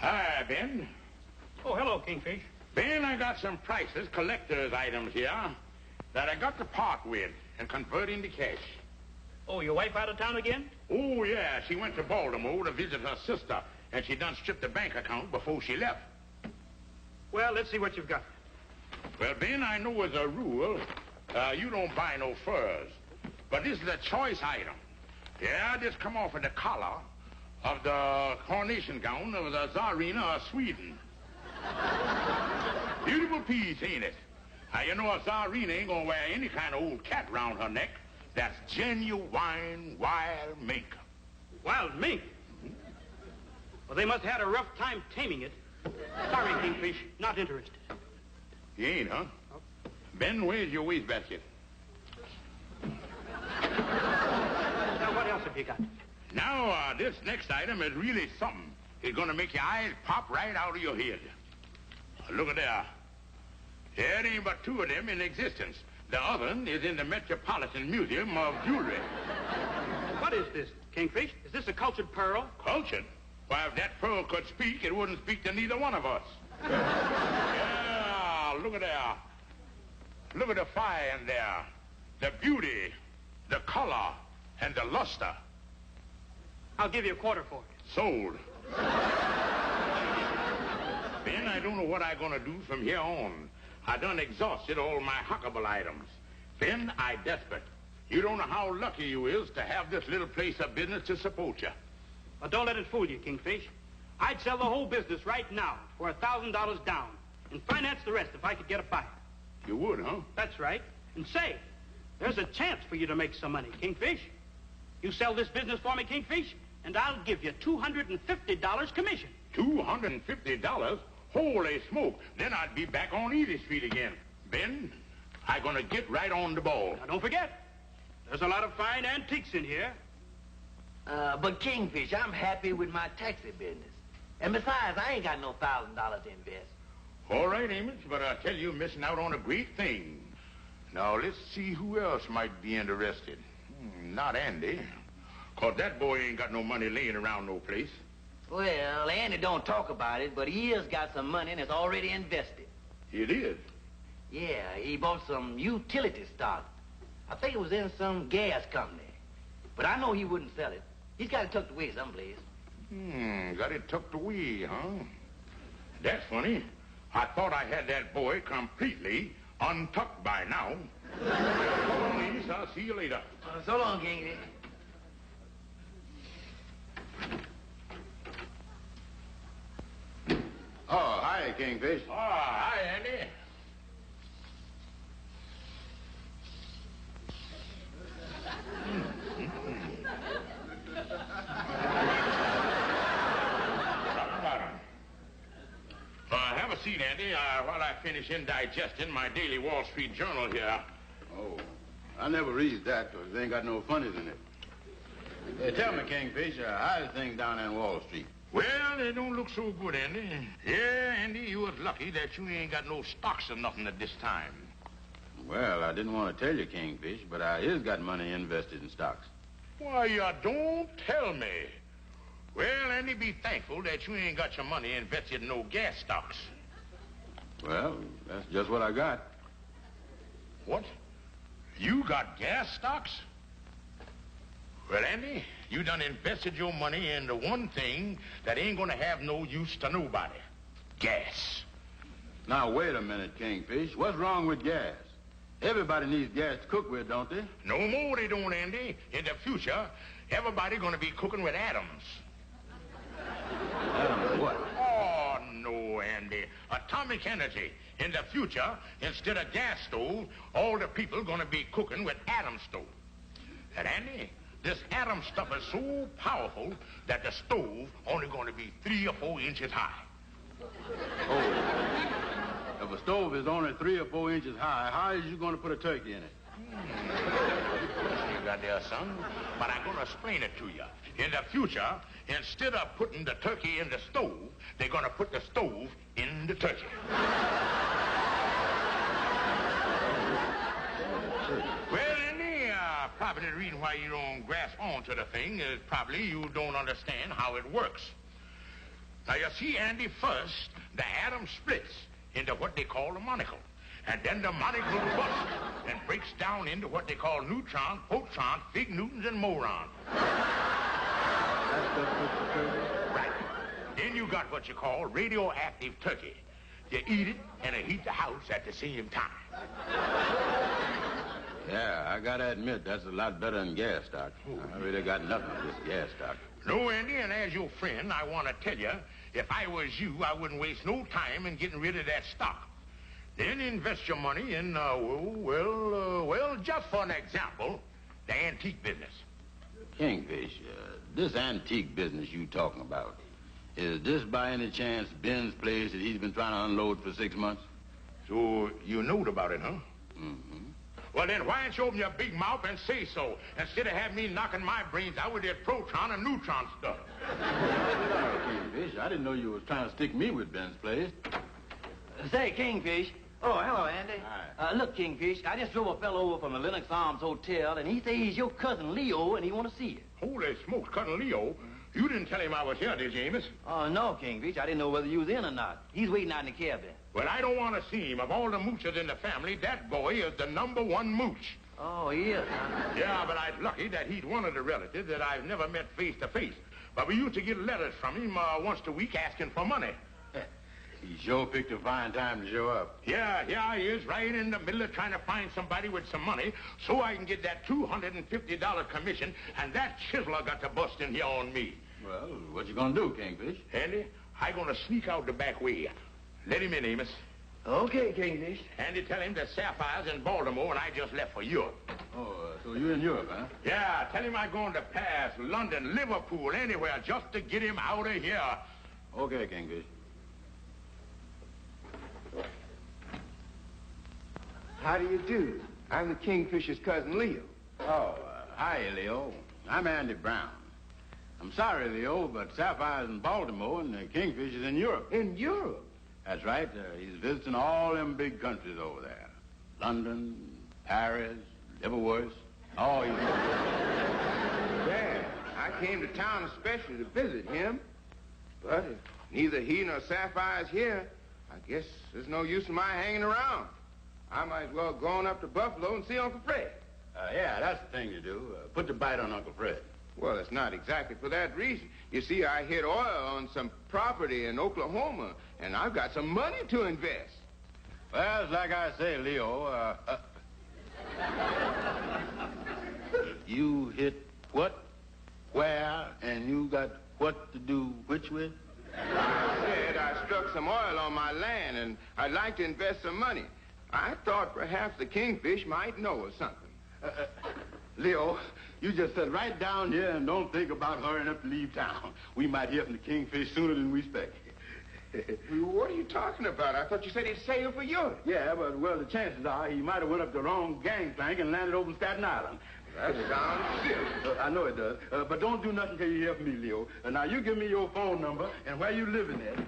Hi, Ben. Oh, hello, Kingfish. Ben, I got some priceless collector's items here that I got to part with and convert into cash. Oh, your wife out of town again? Oh, yeah. She went to Baltimore to visit her sister, and she done stripped the bank account before she left. Well, let's see what you've got. Well, Ben, I know as a rule, you don't buy no furs. But this is a choice item. Yeah, this come off of the collar of the coronation gown of the Tsarina of Sweden. Beautiful piece, ain't it? Now, you know a Tsarina ain't gonna wear any kind of old cat round her neck. That's genuine wild mink. Wild mink? Well, they must have had a rough time taming it. Sorry, Kingfish, not interested. You ain't, huh? No. Ben, where's your wastebasket? Now, what else have you got? Now, this next item is really something. It's gonna make your eyes pop right out of your head. Look at there. There ain't but two of them in existence. The other is in the Metropolitan Museum of Jewelry. What is this, Kingfish? Is this a cultured pearl? Cultured? Why, if that pearl could speak, it wouldn't speak to neither one of us. Yeah, look at there. Look at the fire in there. The beauty, the color, and the luster. I'll give you a quarter for it. Sold. Ben, I don't know what I'm gonna do from here on. I done exhausted all my huckable items. Ben, I desperate. You don't know how lucky you is to have this little place of business to support you. Well, don't let it fool you, Kingfish. I'd sell the whole business right now for $1,000 down and finance the rest if I could get a buyer. You would, huh? That's right. And say, there's a chance for you to make some money, Kingfish. You sell this business for me, Kingfish, and I'll give you $250 commission. $250? Holy smoke. Then I'd be back on Easy Street again. Ben, I'm gonna get right on the ball. Now, don't forget, there's a lot of fine antiques in here. But Kingfish, I'm happy with my taxi business. And besides, I ain't got no $1,000 to invest. All right, Amos, but I tell you, you're missing out on a great thing. Now, let's see who else might be interested. Not Andy. 'Cause that boy ain't got no money laying around no place. Well, Andy don't talk about it, but he has got some money and it's already invested. It is. Yeah, he bought some utility stock. I think it was in some gas company. But I know he wouldn't sell it. He's got it tucked away someplace. Got it tucked away, huh? That's funny. I thought I had that boy completely untucked by now. So long, Amos. I'll see you later. So long, Kingfish. Oh, hi, Kingfish. Oh, hi, Andy. Have a seat, Andy, while I finish indigesting my daily Wall Street Journal here. Oh, I never read that because they ain't got no funnies in it. Tell me, Kingfish, how's things down there in Wall Street? Well, they don't look so good, Andy. Yeah, Andy, you was lucky that you ain't got no stocks or nothing at this time. Well, I didn't want to tell you, Kingfish, but I is got money invested in stocks. Why, you don't tell me. Well, Andy, be thankful that you ain't got your money invested in no gas stocks. Well, that's just what I got. What? You got gas stocks? Well, Andy, you done invested your money in the one thing that ain't gonna have no use to nobody. Gas. Now, wait a minute, Kingfish. What's wrong with gas? Everybody needs gas to cook with, don't they? No more they don't, Andy. In the future, everybody gonna be cooking with atoms. Atoms what? Oh, no, Andy. Atomic energy. In the future, instead of gas stove, all the people gonna be cooking with atom stove. And Andy, this atom stuff is so powerful that the stove only gonna be 3 or 4 inches high. Oh. If a stove is only 3 or 4 inches high, how is you going to put a turkey in it? You got there, son. But I'm going to explain it to you. In the future, instead of putting the turkey in the stove, they're going to put the stove in the turkey. Well, Andy, probably the reason why you don't grasp on to the thing is probably you don't understand how it works. Now, you see, Andy, first, the atom splits into what they call a monocle. And then the monocle busts and breaks down into what they call neutron, proton, fig newtons, and moron. That's the Right. Then you got what you call radioactive turkey. You eat it and it heat the house at the same time. Yeah, I gotta admit, that's a lot better than gas, Doc. I really got nothing with this gas, Doc. No, Andy, and as your friend, I want to tell you, if I was you, I wouldn't waste no time in getting rid of that stock. Then invest your money in, well, just for an example, the antique business. Kingfish, this antique business you talking about, is this by any chance Ben's place that he's been trying to unload for 6 months? So you knowed about it, huh? Mm-hmm. Well, then why don't you open your big mouth and say so, instead of having me knocking my brains out with that proton and neutron stuff? Kingfish, I didn't know you was trying to stick me with Ben's place. Say, Kingfish. Oh, hello, Andy. Hi. Look, Kingfish, I just drove a fellow over from the Lennox Arms Hotel, and he says he's your cousin Leo, and he want to see you. Holy smokes, Cousin Leo. You didn't tell him I was here, did you, Amos? Oh, no, Kingfish. I didn't know whether you was in or not. He's waiting out in the cabin. Well, I don't want to see him. Of all the moochers in the family, that boy is the #1 mooch. Oh, he is, huh? Yeah, but I'm lucky that he's one of the relatives that I've never met face to face. But we used to get letters from him once a week asking for money. He sure picked a fine time to show up. Yeah, he is, right in the middle of trying to find somebody with some money so I can get that $250 commission, and that chiseler got to bust in here on me. Well, what you gonna do, Kingfish? Andy, I'm gonna sneak out the back way. Let him in, Amos. Okay, Kingfish. Andy, tell him that Sapphire's in Baltimore and I just left for Europe. Oh, so you're in Europe, huh? Yeah, tell him I'm going to Paris, London, Liverpool, anywhere, just to get him out of here. Okay, Kingfish. How do you do? I'm the Kingfisher's cousin, Leo. Oh, hi, Leo. I'm Andy Brown. I'm sorry, Leo, but Sapphire's in Baltimore and the Kingfish is in Europe. In Europe? That's right. He's visiting all them big countries over there. London, Paris, Liverpool. Oh, he's... Yeah, I came to town especially to visit him. But if neither he nor Sapphire's here, I guess there's no use in my hanging around. I might as well go on up to Buffalo and see Uncle Fred. Yeah, that's the thing to do. Put the bite on Uncle Fred. Well, it's not exactly for that reason. You see, I hit oil on some property in Oklahoma, and I've got some money to invest. Well, it's like I say, Leo, you hit what, where, and you got what to do which with? I said I struck some oil on my land, and I'd like to invest some money. I thought perhaps the Kingfish might know of something. Leo, you just sit right down here and don't think about hurrying up to leave town. We might hear from the Kingfish sooner than we expect. What are you talking about? I thought you said he'd sail for Europe. Yeah, but, well, the chances are he might have went up the wrong gangplank and landed over Staten Island. That sounds silly. I know it does. But don't do nothing till you hear from me, Leo. Now, you give me your phone number and where you living at.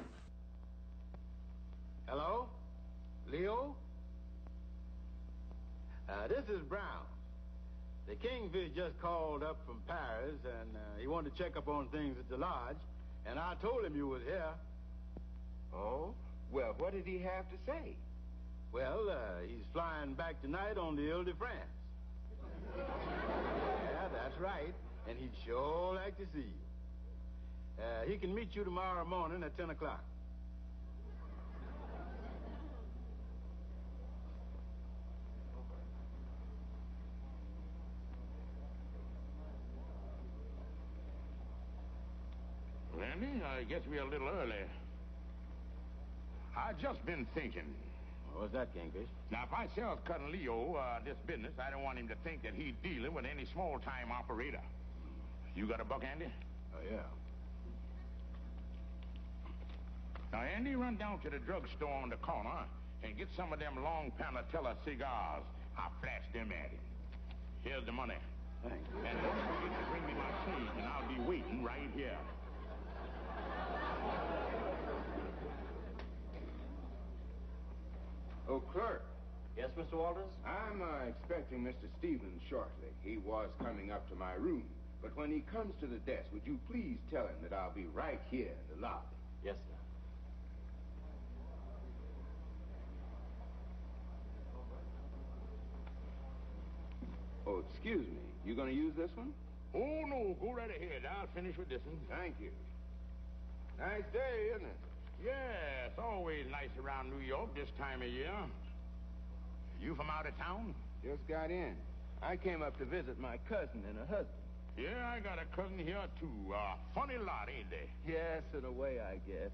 Hello? Leo? This is Brown. The Kingfish just called up from Paris, and he wanted to check up on things at the lodge, and I told him you was here. Oh? Well, what did he have to say? Well, he's flying back tonight on the Ile-de-France. Yeah, that's right, and he'd sure like to see you. He can meet you tomorrow morning at 10 o'clock. Randy, I guess we're a little early. I just been thinking. What's that, Kingfish? Now, if I sell Cousin Leo this business, I don't want him to think that he's dealing with any small-time operator. You got a buck, Andy? Oh, yeah. Now, Andy, run down to the drugstore on the corner and get some of them long Panatella cigars. I'll flash them at him. Here's the money. Thanks. And don't forget to bring me my change, and I'll be waiting right here. Oh, clerk, Yes, Mr. Walters? I'm expecting Mr. Stevens shortly. He was coming up to my room. But when he comes to the desk, would you please tell him that I'll be right here in the lobby? Yes, sir. Oh, excuse me. You gonna use this one? Oh, no, go right ahead. I'll finish with this one. Thank you. Nice day, isn't it? Yeah, it's always nice around New York this time of year. You from out of town? Just got in. I came up to visit my cousin and her husband. Yeah, I got a cousin here, too. Funny lot, ain't they? Yes, in a way, I guess.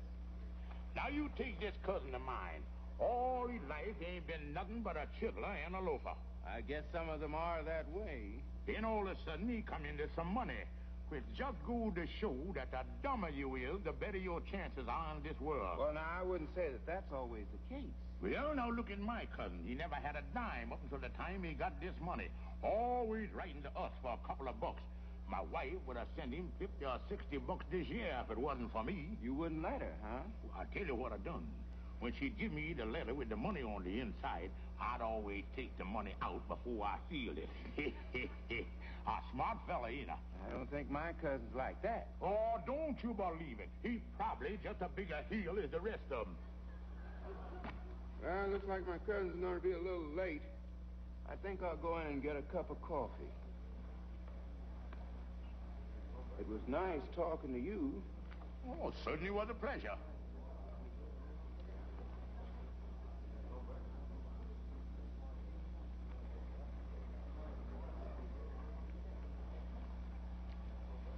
Now, you take this cousin of mine. All his life, he ain't been nothing but a chiddler and a loafer. I guess some of them are that way. Then all of a sudden, he come into some money, which just goes to show that the dumber you is, the better your chances are in this world. Well, now, I wouldn't say that that's always the case. Well, now look at my cousin. He never had a dime up until the time he got this money. Always writing to us for a couple of bucks. My wife would have sent him 50 or 60 bucks this year if it wasn't for me. You wouldn't let her, huh? I tell you what I done. When she'd give me the letter with the money on the inside, I'd always take the money out before I sealed it. A smart fella, ain't I? I don't think my cousin's like that. Oh, don't you believe it. He's probably just a bigger heel as the rest of them. Well, looks like my cousin's going to be a little late. I think I'll go in and get a cup of coffee. It was nice talking to you. Oh, it certainly was a pleasure.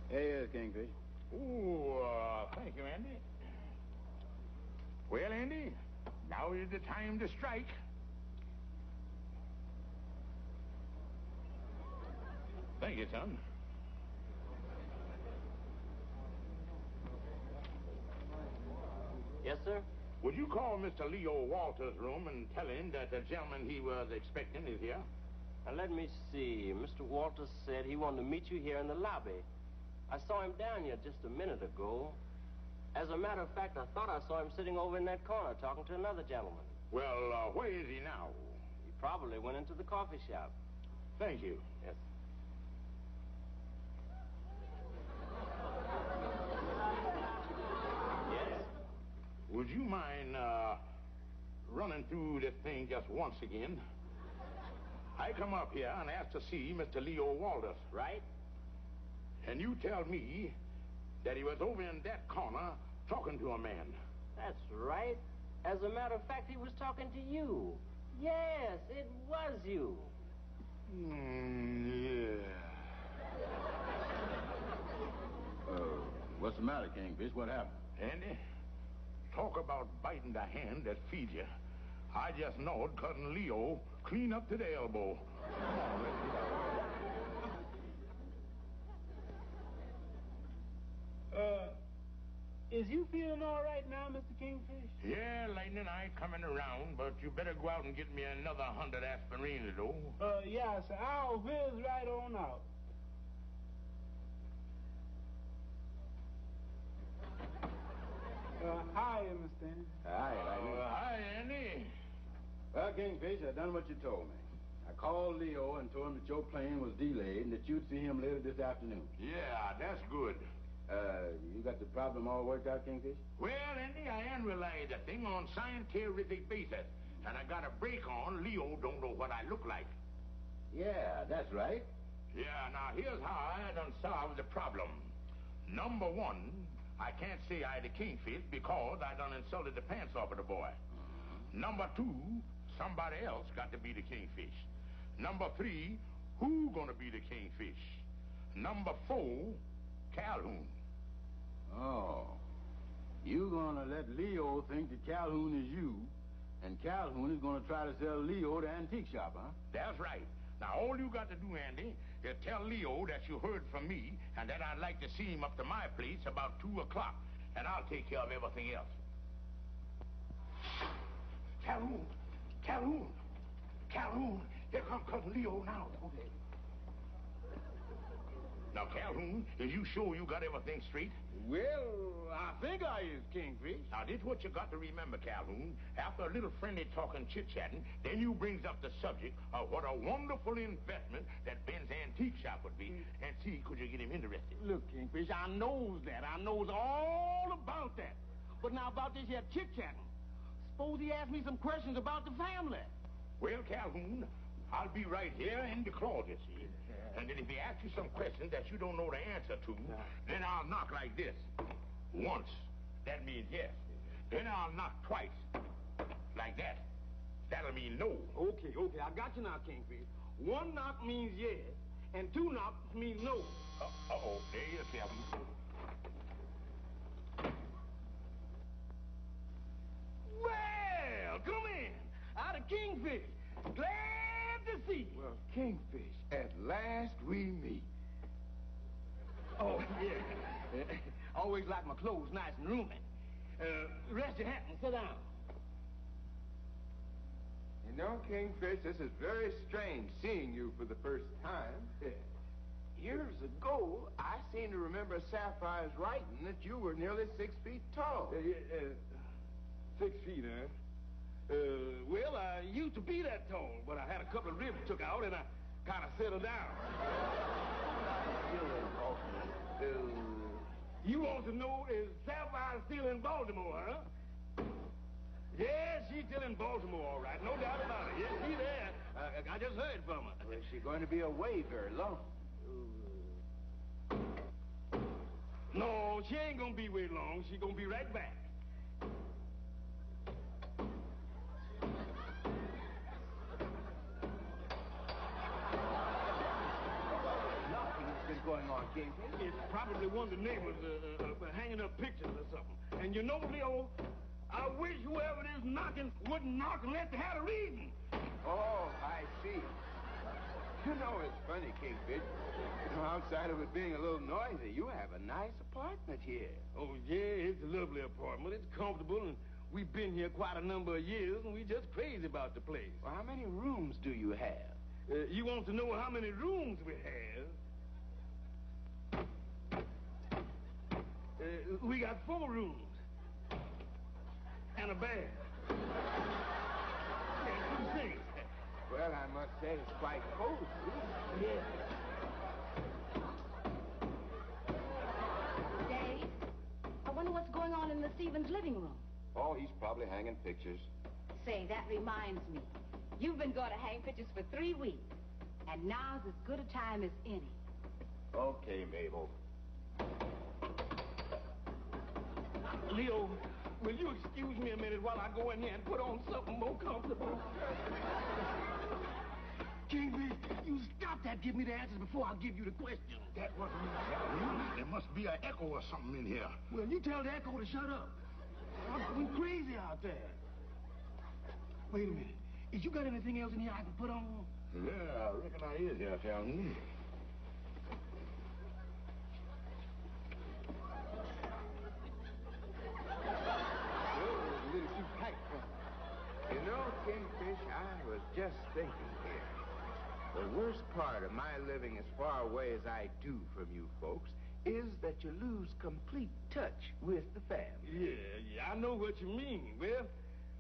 Here he is, Kingfish. Oh, thank you, Andy. Well, Andy, now is the time to strike. Thank you, son. Yes, sir? Would you call Mr. Leo Walters' room and tell him that the gentleman he was expecting is here? Now, let me see. Mr. Walters said he wanted to meet you here in the lobby. I saw him down here just a minute ago. As a matter of fact, I thought I saw him sitting over in that corner talking to another gentleman. Well, where is he now? He probably went into the coffee shop. Thank you. Yes. Yes? Would you mind running through this thing just once again? I come up here and asked to see Mr. Leo Walters. Right? And you tell me that he was over in that corner talking to a man. That's right. As a matter of fact, he was talking to you. Yes, it was you. Yeah. What's the matter, Kingfish? What happened? Andy, talk about biting the hand that feeds you. I just knowed Cousin Leo clean up to the elbow. Come on, let's get out. Is you feeling all right now, Mr. Kingfish? Yeah, Lightning, I ain't coming around, but you better go out and get me another 100 aspirins, though. Yeah, sir. I'll whiz right on out. Hi, Mr. Andy. Hi, Lightning. Hi, Andy. Well, Kingfish, I done what you told me. I called Leo and told him that your plane was delayed and that you'd see him later this afternoon. Yeah, that's good. You got the problem all worked out, Kingfish? Well, Andy, I analyzed the thing on scientific basis, and I got a break on Leo don't know what I look like. Yeah, that's right. Yeah, now here's how I done solved the problem. Number one, I can't say I the Kingfish because I done insulted the pants off of the boy. Number two, somebody else got to be the Kingfish. Number three, who gonna be the Kingfish? Number four, Calhoun. Oh. You gonna let Leo think that Calhoun is you, and Calhoun is gonna try to sell Leo to antique shop, huh? That's right. Now, all you got to do, Andy, is tell Leo that you heard from me and that I'd like to see him up to my place about 2 o'clock, and I'll take care of everything else. Calhoun! Calhoun! Calhoun! Here come Cousin Leo now. Okay. Now, Calhoun, is you sure you got everything straight? Well, I think I is, Kingfish. Now, this what you got to remember, Calhoun. After a little friendly talking, chit-chatting, then you brings up the subject of what a wonderful investment that Ben's antique shop would be, and see, could you get him interested? Look, Kingfish, I knows that. I knows all about that. But now about this here chit-chatting. Suppose he asked me some questions about the family. Well, Calhoun, I'll be right here in the closet, see? And then if he asks you some questions that you don't know the answer to, then I'll knock like this. Once. That means yes. Then I'll knock twice. Like that. That'll mean no. Okay, I got you now, Kingfish. One knock means yes, and two knocks means no. Uh-oh, there you are, Calhoun. Well, come in. Out of Kingfish. Glad to see you. Well, Kingfish, at last we meet. Oh, yeah. Always like my clothes nice and roomy. Rest your hat and sit down. You know, Kingfish, this is very strange seeing you for the first time. Years ago, I seem to remember Sapphire's writing that you were nearly 6 feet tall. 6 feet, huh? Well, I used to be that tall, but I had a couple of ribs took out, and I kind of settled down. You want to know, is Sapphire still in Baltimore, huh? Yeah, she's still in Baltimore, all right. No doubt about it. Yeah, she's there. I just heard from her. Well, is she going to be away very long? No, she ain't gonna be away long. She's gonna be right back. Going on, Kingfish? It's probably one of the neighbors hanging up pictures or something. And you know, Leo, I wish whoever it is knocking wouldn't knock unless they had a reason. Oh, I see. You know, it's funny, Kingfish. You know, outside of it being a little noisy, you have a nice apartment here. Oh, yeah, it's a lovely apartment. It's comfortable, and we've been here quite a number of years, and we're just crazy about the place. Well, how many rooms do you have? You want to know how many rooms we have? We got 4 rooms. And a bed. And 2 sinks. Well, I must say it's quite cozy. Yeah. Dave, I wonder what's going on in the Stevens living room. Oh, he's probably hanging pictures. Say, that reminds me. You've been going to hang pictures for 3 weeks. And now's as good a time as any. Okay, Mabel. Leo, will you excuse me a minute while I go in here and put on something more comfortable? Kingfish, you stop that. Give me the answers before I give you the questions. That wasn't me, Calhoun. There must be an echo or something in here. Well, you tell the echo to shut up. I'm going crazy out there. Wait a minute. Is you got anything else in here I can put on? Yeah, I reckon I is here, Calhoun. You know, Kingfish, I was just thinking here. The worst part of my living as far away as I do from you folks is that you lose complete touch with the family. Yeah, I know what you mean. Well,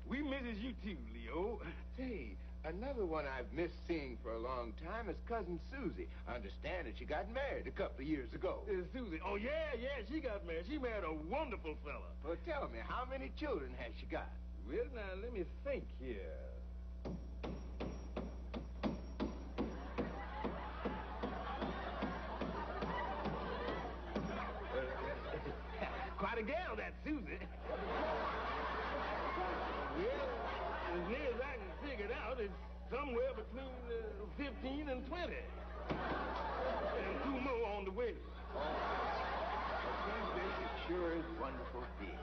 we misses you too, Leo. Say, another one I've missed seeing for a long time is Cousin Susie. I understand that she got married a couple of years ago. Susie. Oh, yeah, she got married. She married a wonderful fella. Well, tell me, how many children has she got? Well, now, let me think here. Quite a gal, that Susie. Well, as near as I can figure it out, it's somewhere between 15 and 20. And 2 more on the way. Kingfish, it sure is wonderful being.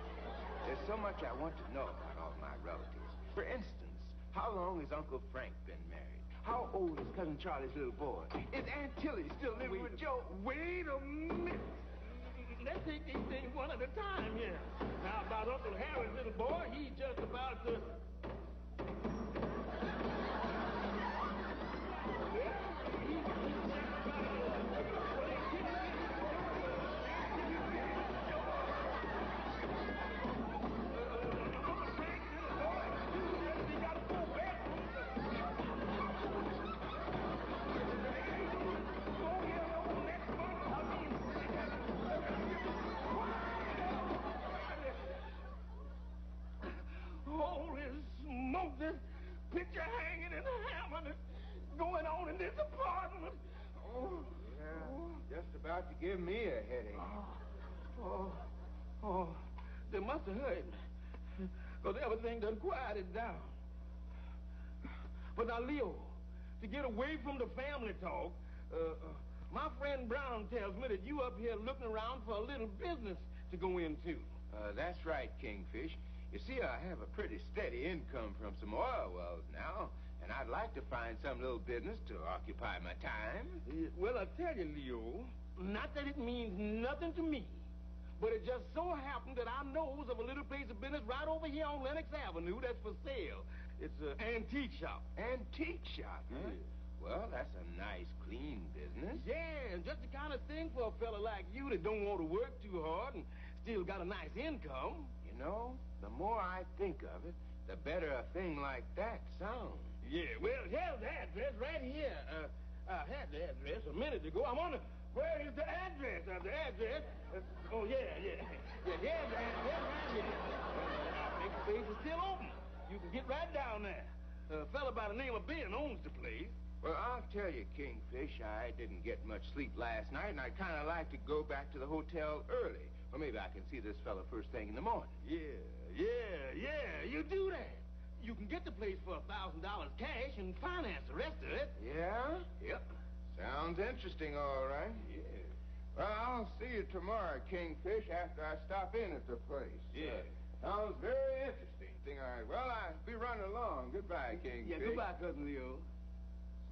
There's so much I want to know about all my relatives. For instance, how long has Uncle Frank been married? How old is Cousin Charlie's little boy? Is Aunt Tilly still living with Joe? Wait a minute. Let's take these things one at a time here. Now, about Uncle Harry's little boy, he's just about to... in this apartment. Oh. Yeah, just about to give me a headache. They must have heard me. Because everything done quieted down. But now, Leo, to get away from the family talk, my friend Brown tells me that you up here looking around for a little business to go into. That's right, Kingfish. You see, I have a pretty steady income from some oil wells now, and I'd like to find some little business to occupy my time. Well, I tell you, Leo, not that it means nothing to me, but it just so happened that I knows of a little place of business right over here on Lenox Avenue that's for sale. It's an antique shop. Antique shop, huh? Yeah. Well, that's a nice, clean business. Yeah, and just the kind of thing for a fella like you that don't want to work too hard and still got a nice income. You know, the more I think of it, the better a thing like that sounds. Yeah, well, here's the address right here. I had the address a minute ago. I wonder, where is the address? The address? Here's the address right here. I think the place is still open. You can get right down there. A fella by the name of Ben owns the place. Well, I'll tell you, Kingfish, I didn't get much sleep last night, and I'd kind of like to go back to the hotel early. Or maybe I can see this fella first thing in the morning. Yeah, you do that. You can get the place for $1,000 cash and finance the rest of it. Yeah? Yep. Sounds interesting, all right. Yeah. Well, I'll see you tomorrow, Kingfish, after I stop in at the place. Yeah. Sounds very interesting. All right. Well, I'll be running along. Goodbye, Kingfish. Yeah, goodbye, Cousin Leo.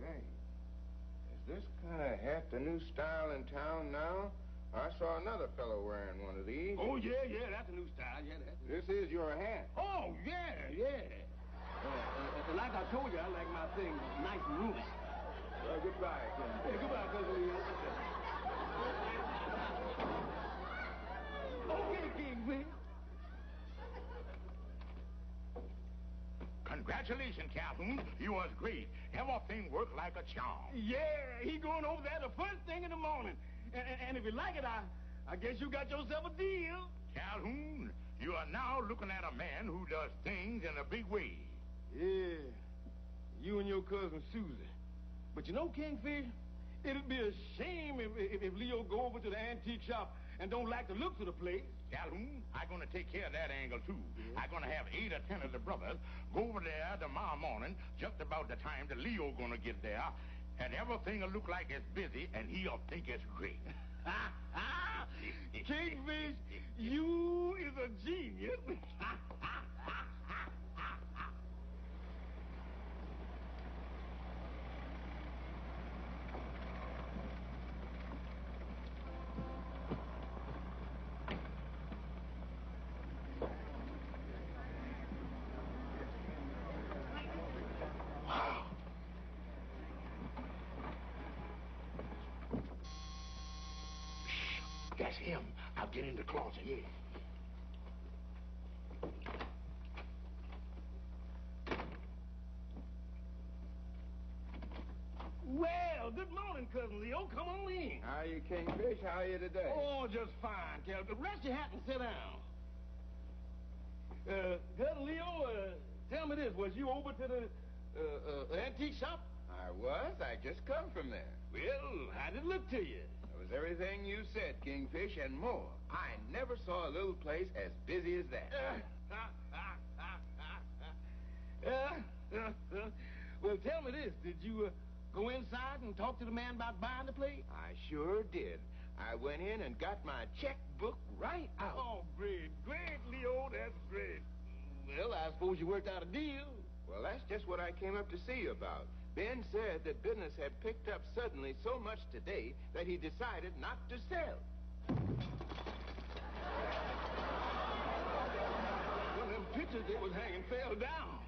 Say, is this kind of hat the new style in town now? I saw another fellow wearing one of these. Oh, yeah, that's a new style. Yeah, that's This is your hat. Oh, yeah. Like I told you, I like my things nice and roomy. Well, goodbye, Kingfish. Hey, goodbye, Cousin Leo. Okay, Kingfish. Congratulations, Calhoun. You was great. Everything worked like a charm. Yeah, he going over there the first thing in the morning. And if you like it, I guess you got yourself a deal. Calhoun, you are now looking at a man who does things in a big way. Yeah, you and your cousin Susie. But you know, Kingfish, it'd be a shame if Leo go over to the antique shop and don't like the looks of the place. Calhoun, I'm going to take care of that angle, too. Yeah. I'm going to have 8 or 10 of the brothers go over there tomorrow morning, just about the time that Leo going to get there, and everything will look like it's busy, and he'll think it's great. Kingfish, you is a genius. That's him. I'll get in the closet, yeah. Well, good morning, Cousin Leo. Come on in. How are you, Kingfish? How are you today? Oh, just fine, Cal. Rest your hat and sit down. Cousin Leo, tell me this. Was you over to the antique shop? I was. I just come from there. Well, how did it look to you? It was everything you said, Kingfish, and more. I never saw a little place as busy as that. Well, tell me this. Did you go inside and talk to the man about buying the place? I sure did. I went in and got my checkbook right out. Oh, great, Leo. That's great. Well, I suppose you worked out a deal. Well, that's just what I came up to see you about. Ben said that business had picked up suddenly so much today that he decided not to sell. Well, them pictures they was hanging fell down.